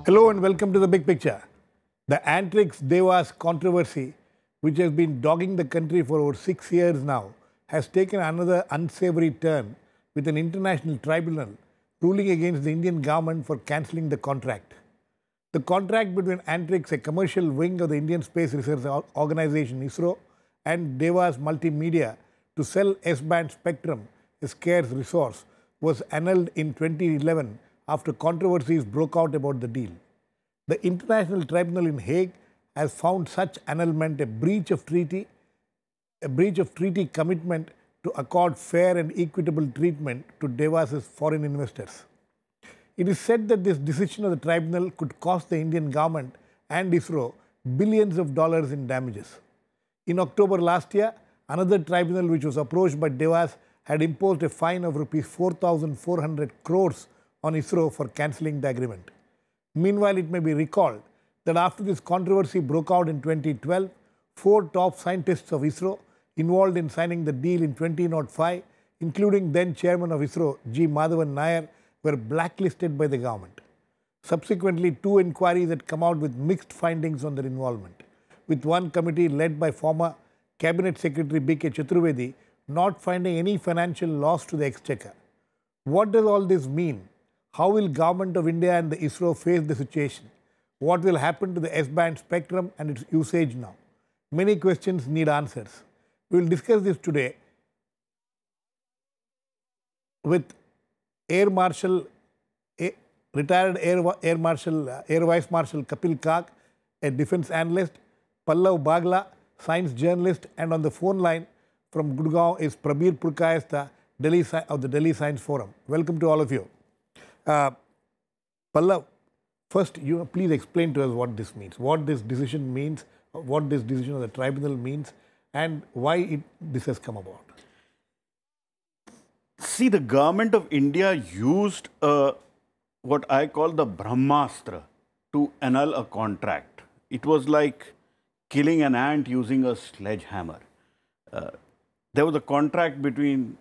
Hello and welcome to the big picture. The Antrix-Devas controversy, which has been dogging the country for over 6 years now, has taken another unsavory turn with an international tribunal ruling against the Indian government for cancelling the contract. The contract between Antrix, a commercial wing of the Indian Space Research Organization ISRO, and Devas Multimedia to sell S-band spectrum, a scarce resource, was annulled in 2011 after controversies broke out about the deal. The International Tribunal in Hague has found such annulment a breach of treaty commitment to accord fair and equitable treatment to Devas' foreign investors. It is said that this decision of the tribunal could cost the Indian government and ISRO billions of dollars in damages. In October last year, another tribunal which was approached by Devas had imposed a fine of Rs 4,400 crores on ISRO for cancelling the agreement. Meanwhile, it may be recalled that after this controversy broke out in 2012, 4 top scientists of ISRO involved in signing the deal in 2005, including then chairman of ISRO, G. Madhavan Nair, were blacklisted by the government. Subsequently, 2 inquiries had come out with mixed findings on their involvement, with one committee led by former Cabinet Secretary B.K. Chaturvedi not finding any financial loss to the exchequer. What does all this mean? How will Government of India and the ISRO face the situation? What will happen to the S-band spectrum and its usage now? Many questions need answers. We will discuss this today with retired Air Vice Marshal Kapil Kak, a defense analyst, Pallav Bagla, science journalist, and on the phone line from Gurgaon is Prabir Purkayastha of the Delhi Science Forum. Welcome to all of you. Pallav, first, please explain to us what this means, what this decision means, what this decision of the tribunal means, and why this has come about. See, the government of India used what I call the Brahmastra to annul a contract. It was like killing an ant using a sledgehammer. There was a contract between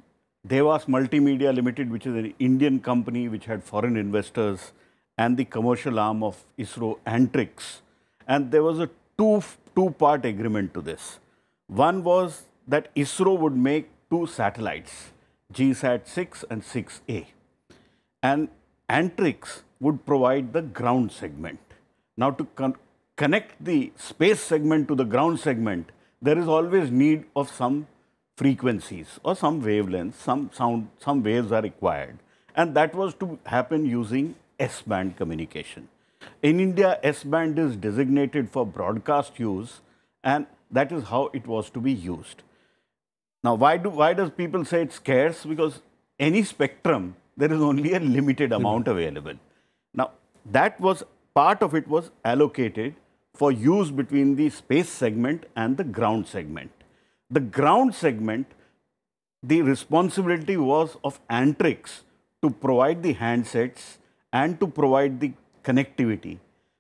Devas Multimedia Limited, which is an Indian company which had foreign investors, and the commercial arm of ISRO, Antrix. And there was a two-part agreement to this. One was that ISRO would make 2 satellites, GSAT-6 and 6A. And Antrix would provide the ground segment. Now, to connect the space segment to the ground segment, there is always need of some frequencies or some wavelengths, some waves are required. And that was to happen using S-band communication. In India, S-band is designated for broadcast use, and that is how it was to be used. Now, why does people say it's scarce? Because any spectrum, there is only a limited amount available. Now, that was part of it was allocated for use between the space segment and the ground segment. The ground segment, the responsibility was of Antrix to provide the handsets and to provide the connectivity.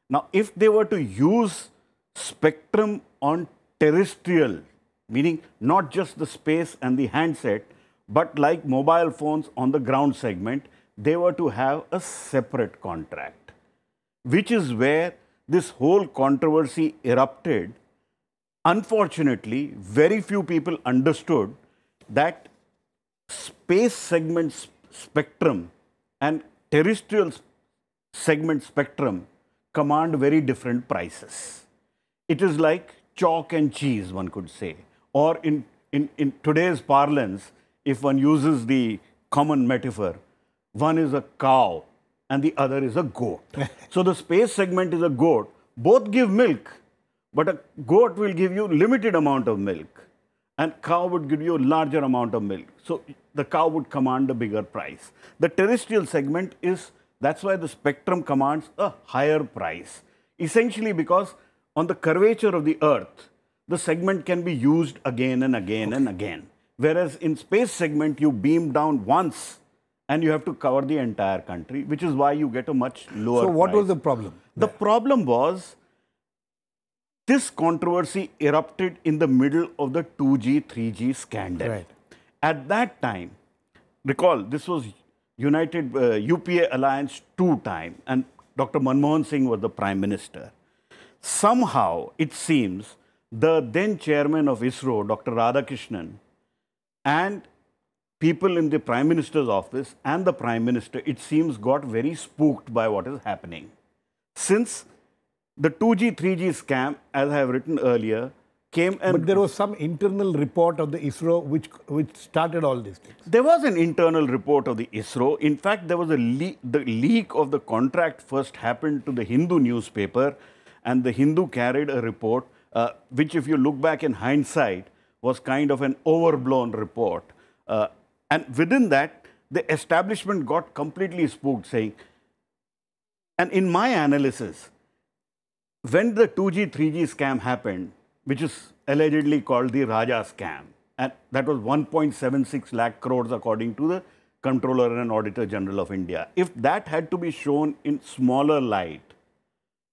Now, if they were to use spectrum on terrestrial, meaning not just the space and the handset, but like mobile phones on the ground segment, they were to have a separate contract, which is where this whole controversy erupted. Unfortunately, very few people understood that space segment spectrum and terrestrial segment spectrum command very different prices. It is like chalk and cheese, one could say. Or in today's parlance, if one uses the common metaphor, one is a cow and the other is a goat. So the space segment is a goat. Both give milk, but a goat will give you limited amount of milk and cow would give you a larger amount of milk. So the cow would command a bigger price. The terrestrial segment is, that's why the spectrum commands a higher price. Essentially because on the curvature of the earth, the segment can be used again and again and again. Whereas in space segment, you beam down once and you have to cover the entire country, which is why you get a much lower So what price. was the problem? The problem was this controversy erupted in the middle of the 2G, 3G scandal. Right. At that time, recall, this was UPA Alliance 2 time, and Dr. Manmohan Singh was the Prime Minister. Somehow, it seems, the then chairman of ISRO, Dr. Radhakrishnan, and people in the Prime Minister's office and the Prime Minister, it seems, got very spooked by what is happening. Since the 2G, 3G scam, as I have written earlier, came and... But there was some internal report of the ISRO which started all these things. There was an internal report of the ISRO. In fact, there was a the leak of the contract first happened to the Hindu newspaper, and the Hindu carried a report, which, if you look back in hindsight, was kind of an overblown report. And within that, the establishment got completely spooked, saying, and in my analysis, when the 2G, 3G scam happened, which is allegedly called the Raja scam, and that was 1.76 lakh crores according to the Comptroller and Auditor General of India. If that had to be shown in smaller light,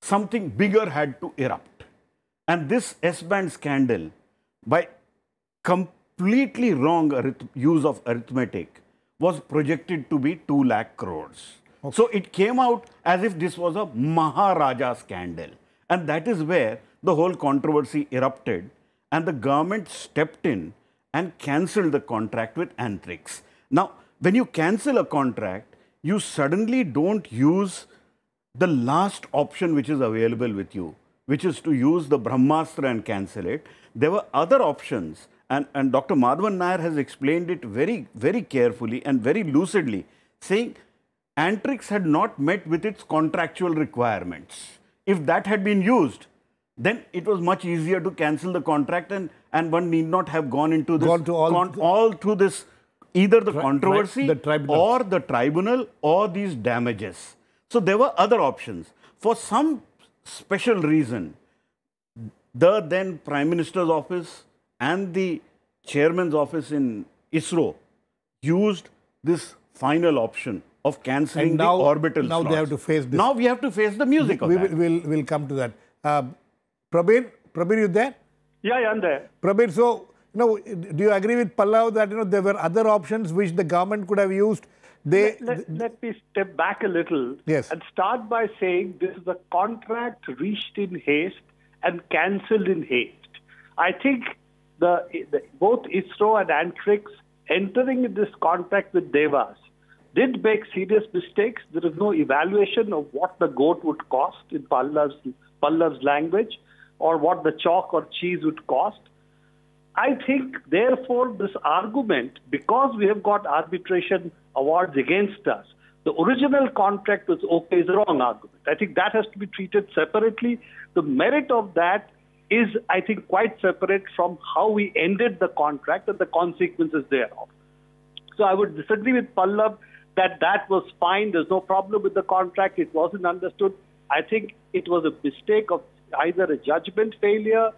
something bigger had to erupt. And this S-band scandal, by completely wrong use of arithmetic, was projected to be 2 lakh crores. Okay. So it came out as if this was a Maharaja scandal. And that is where the whole controversy erupted, and the government stepped in and cancelled the contract with Antrix. Now, when you cancel a contract, you suddenly don't use the last option which is available with you, which is to use the Brahmastra and cancel it. There were other options, and Dr. Madhavan Nair has explained it very, very carefully and very lucidly, saying Antrix had not met with its contractual requirements. If that had been used, then it was much easier to cancel the contract, and one need not have gone into this, all through this, either the controversy or the tribunal or these damages. So there were other options. For some special reason, the then Prime Minister's office and the chairman's office in ISRO used this final option of cancelling the orbital slots. Now they have to face this. Now we have to face the music of that. We'll come to that. Prabir, you there? Yeah, I'm there. Prabir, so, do you agree with Pallav that, there were other options which the government could have used? Let me step back a little and start by saying this is a contract reached in haste and cancelled in haste. I think both ISRO and Antrix entering in this contract with Devas did make serious mistakes. There is no evaluation of what the goat would cost in Pallav's language, or what the chalk or cheese would cost. I think, therefore, this argument, because we have got arbitration awards against us, the original contract was okay, is a wrong argument. I think that has to be treated separately. The merit of that is, I think, quite separate from how we ended the contract and the consequences thereof. So I would disagree with Pallav that was fine. There's no problem with the contract. It wasn't understood. I think it was a mistake of either a judgment failure,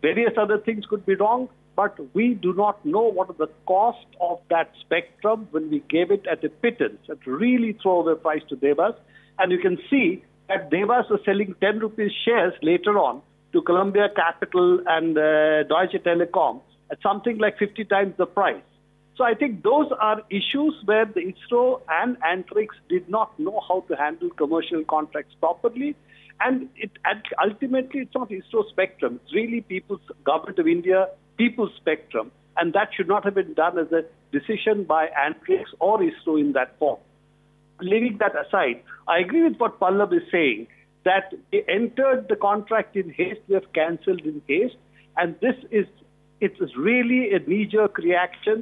various other things could be wrong, but we do not know what is the cost of that spectrum when we gave it at a pittance, at really throwaway price to Devas. And you can see that Devas was selling 10 rupees shares later on to Columbia Capital and Deutsche Telekom at something like 50 times the price. So I think those are issues where the ISRO and Antrix did not know how to handle commercial contracts properly. And ultimately, it's not ISRO spectrum. It's really Government of India, people's spectrum. And that should not have been done as a decision by Antrix or ISRO in that form. Leaving that aside, I agree with what Pallav is saying, that they entered the contract in haste, they have cancelled in haste. And it's really a knee-jerk reaction.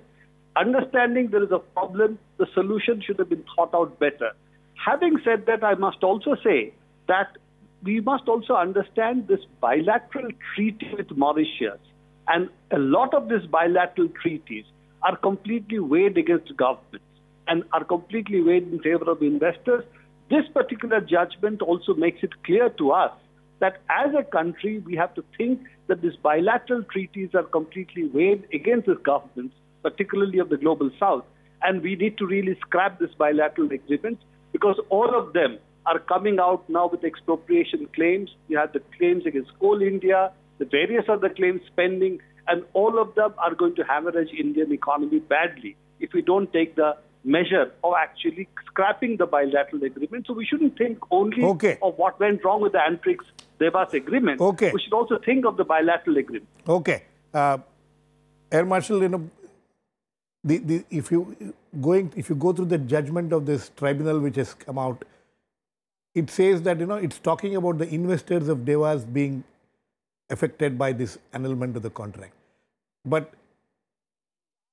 Understanding there is a problem, the solution should have been thought out better. Having said that, I must also say that we must also understand this bilateral treaty with Mauritius. And a lot of these bilateral treaties are completely weighed against governments and are completely weighed in favor of investors. This particular judgment also makes it clear to us that as a country, we have to think that these bilateral treaties are completely weighed against the governments, particularly of the global south. And we need to really scrap this bilateral agreement, because all of them are coming out now with expropriation claims. You have the claims against Coal India, the various other claims pending, and all of them are going to hemorrhage Indian economy badly if we don't take the measure of actually scrapping the bilateral agreement. So we shouldn't think only of what went wrong with the Antrix-Devas agreement. We should also think of the bilateral agreement. Okay. Air Marshal, you know, if you go through the judgment of this tribunal which has come out, it says that, you know, it's talking about the investors of Devas being affected by this annulment of the contract. But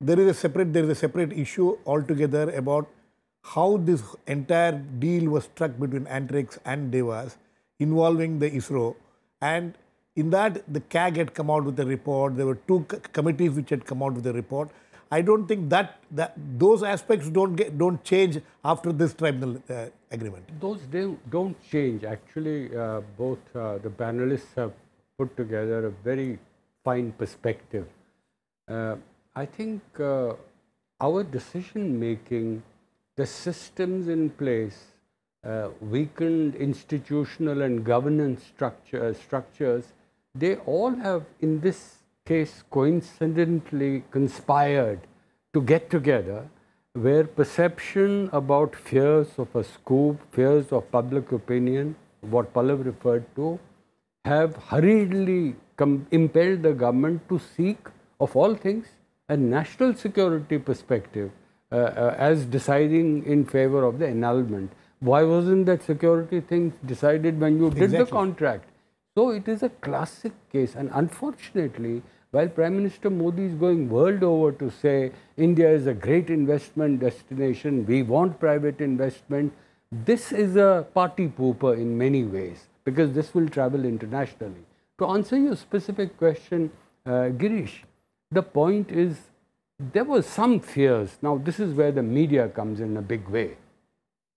there is a separate issue altogether about how this entire deal was struck between Antrix and Devas involving the ISRO. And in that, the CAG had come out with a report. There were two committees which had come out with a report. I don't think that those aspects don't change after this tribunal agreement. Those don't change. Actually, both the panelists have put together a very fine perspective. I think our decision making, the systems in place, weakened institutional and governance structures, they all have, in this case, coincidentally conspired to get together, where perception about fears of a scoop, fears of public opinion, what Pallav referred to, have hurriedly impelled the government to seek, of all things, a national security perspective as deciding in favor of the annulment. Why wasn't that security thing decided when you did the contract? So it is a classic case, and unfortunately, while Prime Minister Modi is going world over to say India is a great investment destination, we want private investment, this is a party pooper in many ways, because this will travel internationally. To answer your specific question, Girish, the point is there were some fears. Now this is where the media comes in a big way,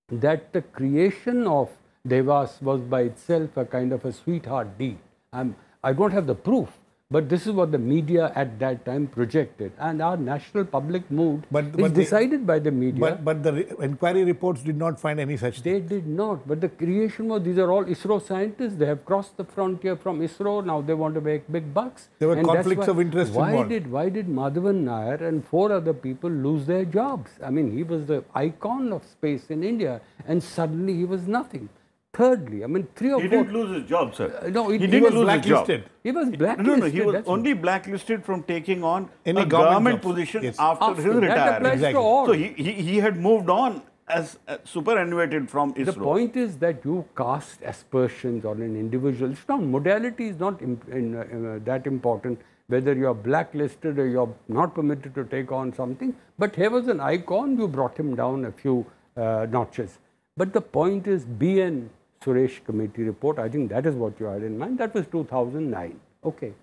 that the creation of Devas was by itself a kind of a sweetheart deal. I don't have the proof, but this is what the media at that time projected. And our national public mood is decided by the media. But the inquiry reports did not find any such thing. They did not. But the creation was, these are all ISRO scientists. They have crossed the frontier from ISRO. Now they want to make big bucks. There were conflicts of interest involved. Why did Madhavan Nair and 4 other people lose their jobs? I mean, he was the icon of space in India, and suddenly he was nothing. Thirdly, I mean, 3 or 4... He didn't lose his job, sir. No, he didn't lose his job. He was blacklisted. No, he was only blacklisted from taking on any government position after his retirement. That applies to all. So he had moved on as superannuated from ISRO. The point is that you cast aspersions on an individual. It's not, modality is not that important, whether you're blacklisted or you're not permitted to take on something. But here was an icon, you brought him down a few notches. But the point is, BN Suresh committee report, I think that is what you had in mind. That was 2009. Okay.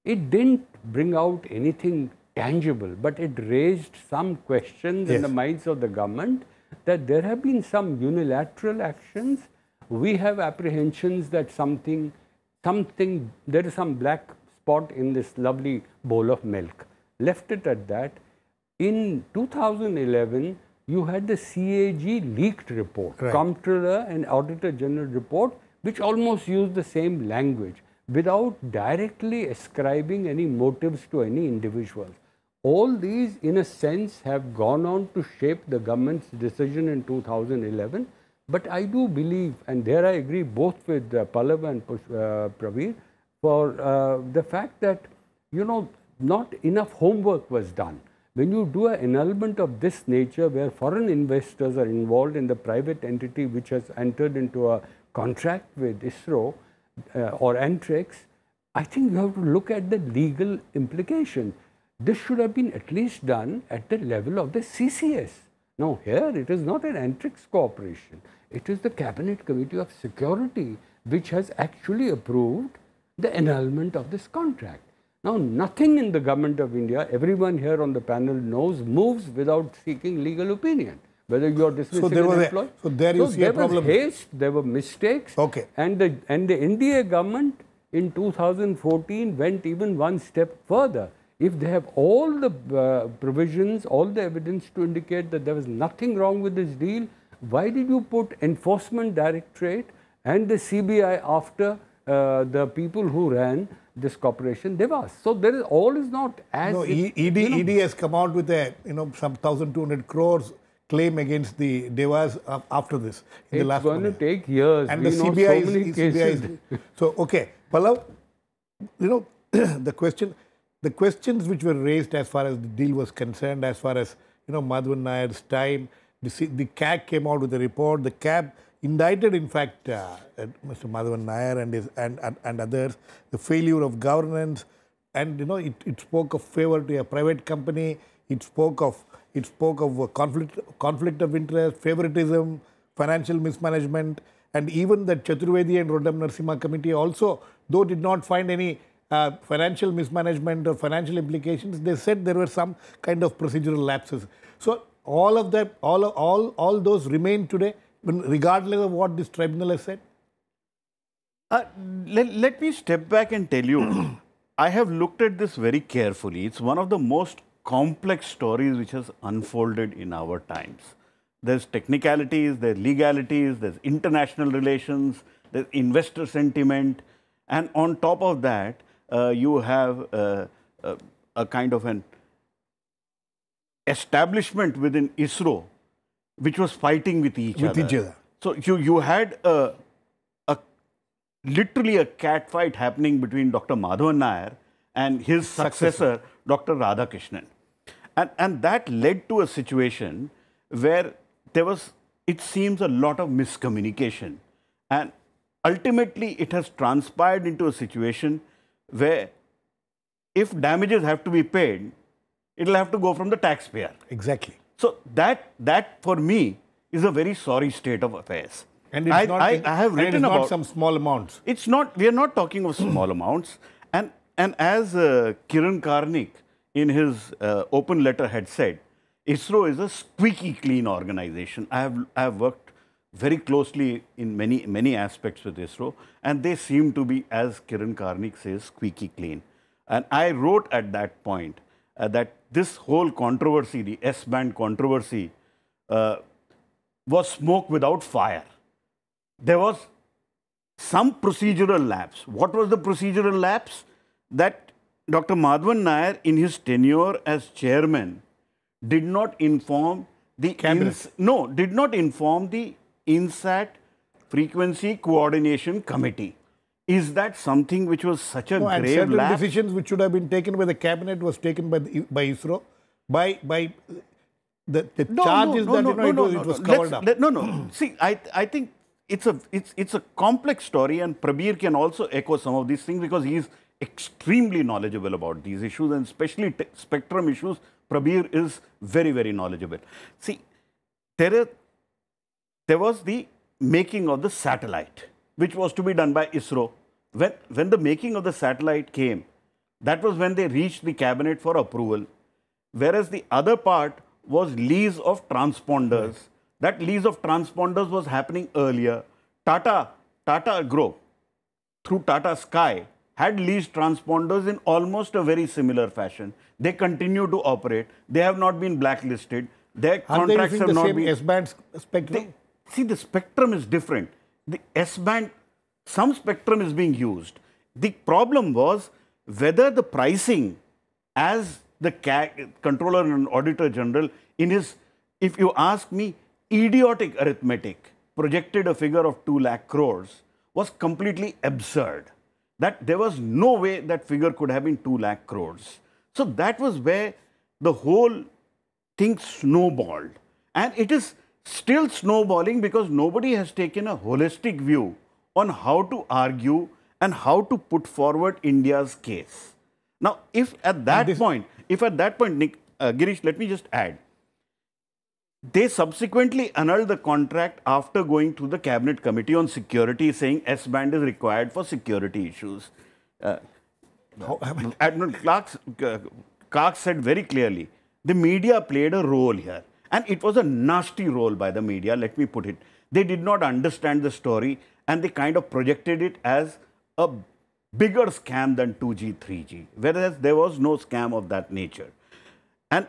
It didn't bring out anything tangible, but it raised some questions in the minds of the government that there have been some unilateral actions. We have apprehensions that there is some black spot in this lovely bowl of milk. Left it at that. In 2011, you had the CAG leaked report, Comptroller and Auditor General report, which almost used the same language without directly ascribing any motives to any individuals. All these, in a sense, have gone on to shape the government's decision in 2011. But I do believe, and there I agree both with Pallav and Prabir, for the fact that, you know, not enough homework was done. When you do an annulment of this nature, where foreign investors are involved in the private entity which has entered into a contract with ISRO or Antrix, I think you have to look at the legal implication. This should have been at least done at the level of the CCS. Now here it is not an Antrix cooperation. It is the Cabinet Committee of Security which has actually approved the annulment of this contract. Now, nothing in the government of India, everyone here on the panel knows, moves without seeking legal opinion. Whether you are dismissing an employee. So there you see a problem. There was haste, there were mistakes. Okay. And the NDA government in 2014 went even one step further. If they have all the provisions, all the evidence to indicate that there was nothing wrong with this deal, why did you put Enforcement Directorate and the CBI after the people who ran this corporation, Devas? So there is, all is not as... No, ED has come out with some 1,200 crores claim against the Devas after this. It's going to take years. And we the know CBI so many cases. So, okay, Pallav, you know, the questions which were raised as far as the deal was concerned, as far as, you know, Madhavan Nayar's time, the CAG came out with a report. The CAB indicted, in fact, Mr. Madhavan Nayar and others, the failure of governance, and, you know, it spoke of favor to a private company. It spoke of conflict of interest, favoritism, financial mismanagement, and even the Chaturvedi and Rodam Narasimha committee also, though did not find any financial mismanagement or financial implications, they said there were some kind of procedural lapses. So all of that, all those remain today, regardless of what this tribunal has said? Let me step back and tell you, I have looked at this very carefully. It's one of the most complex stories which has unfolded in our times. There's technicalities, there's legalities, there's international relations, there's investor sentiment, and on top of that, you have a kind of an establishment within ISRO which was fighting with each other. So you had literally a cat fight happening between Dr. Madhavan Nayar and his successor, Dr. Radhakrishnan. And that led to a situation where there was, it seems, a lot of miscommunication. And ultimately, it has transpired into a situation where if damages have to be paid, it will have to go from the taxpayer. Exactly. So that for me is a very sorry state of affairs. And it's I have written about not some small amounts. It's not. We are not talking of small amounts. And as Kiran Karnik in his open letter had said, ISRO is a squeaky clean organization. I have worked very closely in many aspects with ISRO, and they seem to be, as Kiran Karnik says, squeaky clean. And I wrote at that point that this whole controversy, the S-band controversy, was smoke without fire. There was some procedural lapse. What was the procedural lapse? That Dr. Madhavan Nayar, in his tenure as chairman, did not inform the did not inform the INSAT Frequency Coordination Committee. Is that something which was such a grave certain lapse? Decisions which should have been taken by the cabinet was taken by ISRO by the charge is that it was covered up. See, I think it's a complex story, and Prabir can also echo some of these things because he is extremely knowledgeable about these issues, and especially spectrum issues. Prabir is very, very knowledgeable. See, there was the making of the satellite, which was to be done by ISRO. When the making of the satellite came, that was when they reached the cabinet for approval. Whereas the other part was lease of transponders. Right. That lease of transponders was happening earlier. Tata Group, through Tata Sky, had leased transponders in almost a very similar fashion. They continue to operate. They have not been blacklisted. Their contracts have not been... S-band spectrum? See, the spectrum is different. The S-band, some spectrum is being used. The problem was whether the pricing, as the Controller and Auditor General, in his, if you ask me, idiotic arithmetic, projected a figure of 2 lakh crores, was completely absurd. That there was no way that figure could have been 2 lakh crores. So that was where the whole thing snowballed. And it is still snowballing because nobody has taken a holistic view on how to argue and how to put forward India's case. Now, if at that point, Girish, let me just add, they subsequently annulled the contract after going through the Cabinet Committee on Security, saying S-band is required for security issues. Admiral Clark said very clearly, the media played a role here. And it was a nasty role by the media, let me put it. They did not understand the story and they kind of projected it as a bigger scam than 2G, 3G, whereas there was no scam of that nature. And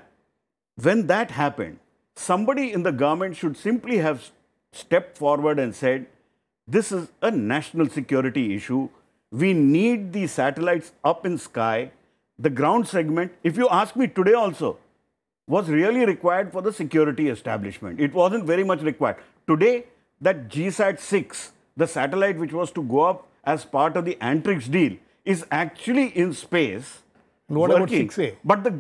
when that happened, somebody in the government should simply have stepped forward and said, this is a national security issue. We need the satellites up in sky. The ground segment, if you ask me today also, was really required for the security establishment. It wasn't very much required. Today, that GSAT-6, the satellite which was to go up as part of the Antrix deal, is actually in space. What working. about 6A? But the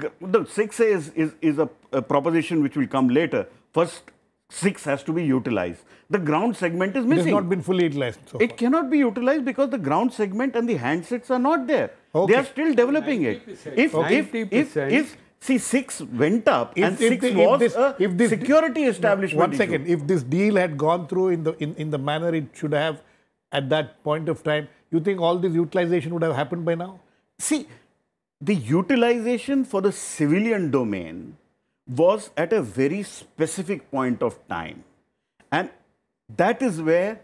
6A is a proposition which will come later. First, 6 has to be utilized. The ground segment is missing. It has not been fully utilized so It cannot be utilized because the ground segment and the handsets are not there. Okay. They are still developing it. If see, 6 went up and 6 was a security establishment. One second. If this deal had gone through in the manner it should have at that point of time, you think all this utilization would have happened by now? See, the utilization for the civilian domain was at a very specific point of time. And that is where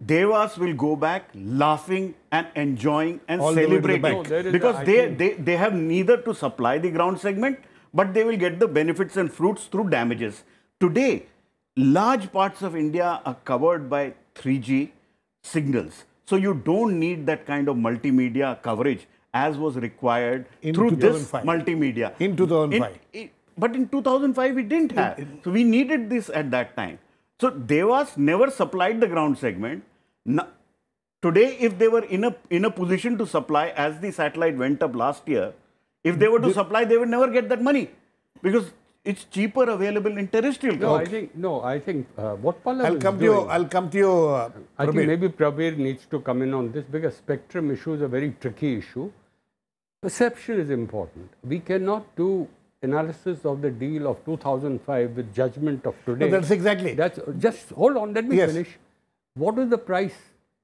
Devas will go back laughing and enjoying and all celebrating. Because they have neither to supply the ground segment, but they will get the benefits and fruits through damages. Today, large parts of India are covered by 3G signals. So you don't need that kind of multimedia coverage as was required through 2005. This multimedia. In 2005. But in 2005, we didn't have. So we needed this at that time. So Devas never supplied the ground segment. Today, if they were in a position to supply, as the satellite went up last year, if they were to supply, they would never get that money because it's cheaper available in terrestrial. No, I think what Pallav I'll come to you. I think maybe Prabir needs to come in on this because spectrum issue is a very tricky issue. Perception is important. We cannot do analysis of the deal of 2005 with judgment of today. No, that's exactly. That's just hold on. Let me finish. What is the price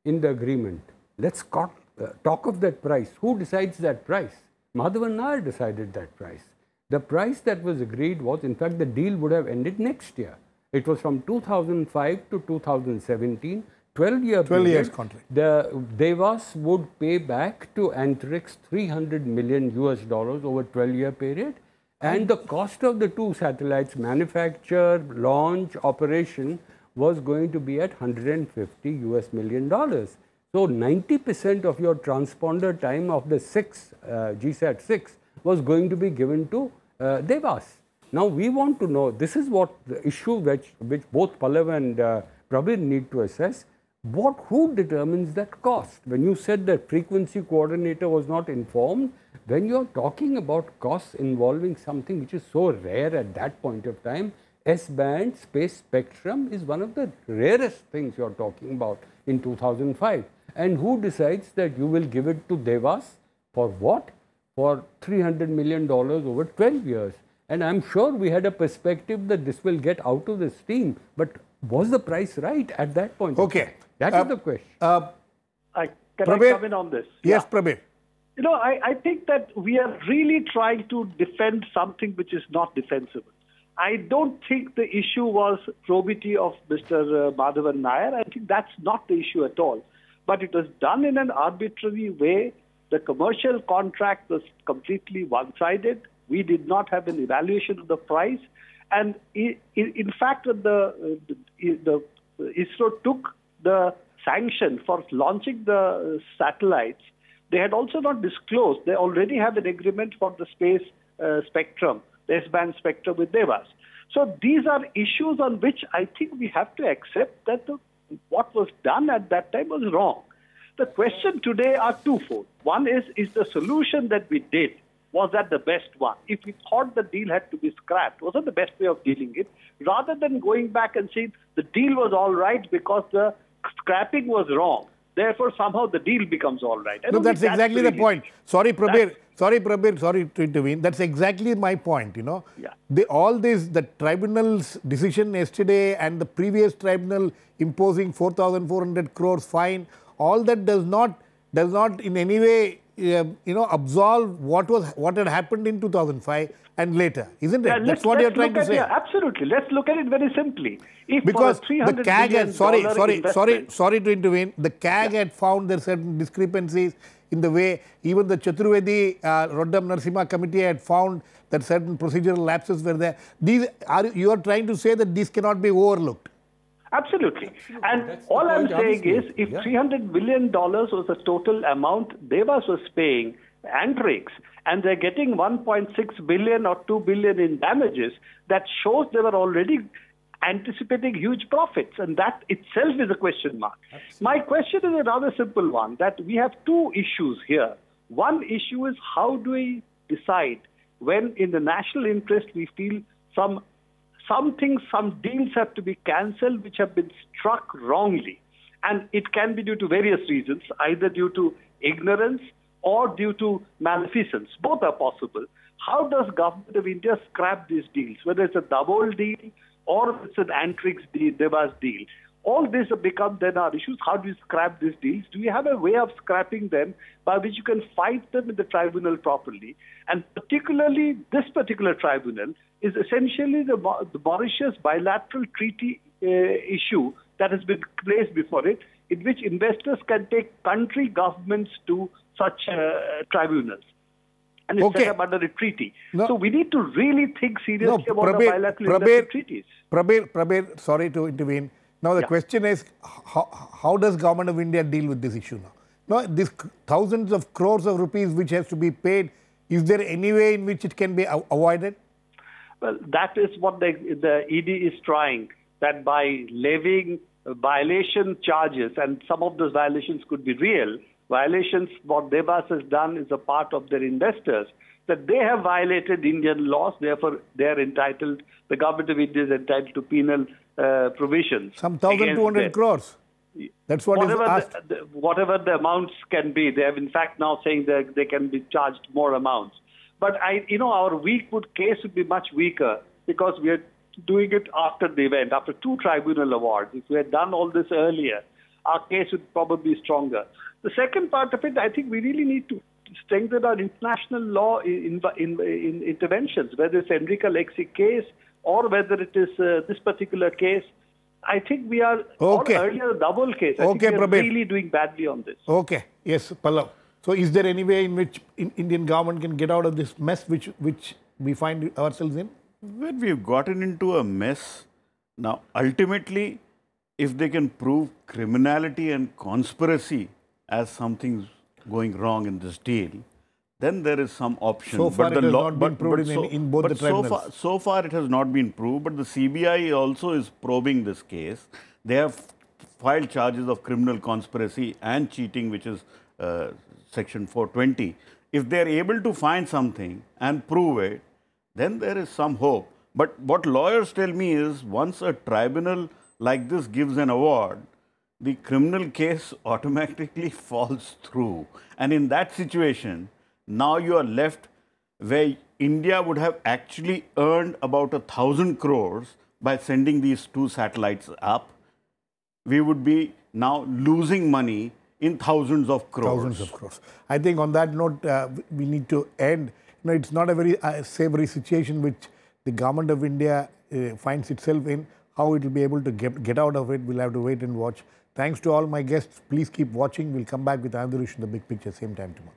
in the agreement? Let's talk of that price. Who decides that price? Madhavan Nair decided that price. The price that was agreed was, in fact, the deal would have ended next year. It was from 2005 to 2017, 12-year period. 12 years contract. The Devas would pay back to Antrix $300 million over 12-year period. And the cost of the two satellites, manufacture, launch, operation, was going to be at $150 million. So 90% of your transponder time of the GSAT-6 was going to be given to Devas. Now we want to know, this is what the issue which both Pallav and Prabir need to assess. Who determines that cost? When you said that frequency coordinator was not informed, when you're talking about costs involving something which is so rare at that point of time, S-band space spectrum is one of the rarest things you're talking about in 2005. And who decides that you will give it to Devas for what? For $300 million over 12 years. And I'm sure we had a perspective that this will get out of the steam. But was the price right at that point? Okay. That is the question. Can I come in on this? Yes, Prabir. You know, I think that we are really trying to defend something which is not defensible. I don't think the issue was probity of Mr. Madhavan Nair. I think that's not the issue at all. But it was done in an arbitrary way. The commercial contract was completely one-sided. We did not have an evaluation of the price. And in fact, the ISRO took the sanction for launching the satellites. They had also not disclosed. They already have an agreement for the space spectrum, the S-band spectrum with Devas. So these are issues on which I think we have to accept that what was done at that time was wrong. The question today are twofold. One is the solution that we did, was that the best one? If we thought the deal had to be scrapped, was that the best way of dealing it? Rather than going back and saying the deal was all right because the scrapping was wrong. Therefore, somehow the deal becomes all right. No, that's exactly the point. Sorry, Prabir. Sorry to intervene. That's exactly my point, you know. Yeah. The tribunal's decision yesterday and the previous tribunal imposing 4,400 crores fine, all that does not in any way, absolve what had happened in 2005 and later, isn't it? That's what you're trying to say. Absolutely. Let's look at it very simply. Because the CAG had, sorry to intervene, the CAG had found there certain discrepancies in the way even the Chaturvedi Roddam Narasimha committee had found that certain procedural lapses were there. You are trying to say that these cannot be overlooked. Absolutely. And all I'm saying is, if $300 million was the total amount Devas was paying Antrix, and they're getting 1.6 billion or 2 billion in damages, that shows they were already anticipating huge profits, and that itself is a question mark. Absolutely. My question is a rather simple one, that we have two issues here. One issue is, how do we decide when in the national interest we feel some deals have to be cancelled which have been struck wrongly? And it can be due to various reasons, either due to ignorance or due to maleficence. Both are possible. How does Government of India scrap these deals, whether it's a double deal or it's an Antrix-Devas deal? All these have become then our issues. How do you scrap these deals? Do you have a way of scrapping them by which you can fight them in the tribunal properly? And particularly, this particular tribunal is essentially the Mauritius bilateral treaty issue that has been placed before it, in which investors can take country governments to such tribunals. And it's set up under a treaty. No. So we need to really think seriously about the bilateral investment treaties. Prabir, sorry to intervene. Now the question is, how does Government of India deal with this issue now? Now, these thousands of crores of rupees which has to be paid, is there any way in which it can be avoided? Well, that is what the ED is trying, that by levying violation charges, and some of those violations could be real, violations, what Devas has done is a part of their investors, that they have violated Indian laws, therefore they are entitled, the Government of India is entitled to penal provisions. Some 1,200 crores. That's what is asked. Whatever the amounts can be, they have in fact now saying that they can be charged more amounts. But our case would be much weaker because we are doing it after the event, after 2 tribunal awards. If we had done all this earlier, our case would probably be stronger. The second part of it, I think we really need to strengthen our international law in interventions, whether it's Enrica Lexi case or whether it is this particular case. I think we are earlier a double case. I think we are really doing badly on this. Okay. Yes, Pallav. So is there any way in which Indian government can get out of this mess which we find ourselves in? Well, we've gotten into a mess. Now, ultimately, if they can prove criminality and conspiracy as something's going wrong in this deal, then there is some option. So far, it has not been proved in both the tribunals. So far, it has not been proved, but the CBI also is probing this case. They have filed charges of criminal conspiracy and cheating, which is Section 420. If they are able to find something and prove it, then there is some hope. But what lawyers tell me is, once a tribunal like this gives an award, the criminal case automatically falls through. And in that situation, now you are left where India would have actually earned about 1,000 crores by sending these 2 satellites up. We would be now losing money in thousands of crores. Thousands of crores. I think on that note, we need to end. It's not a very savory situation which the Government of India finds itself in. How it will be able to get out of it, we'll have to wait and watch. Thanks to all my guests. Please keep watching. We'll come back with another issue in the big picture, same time tomorrow.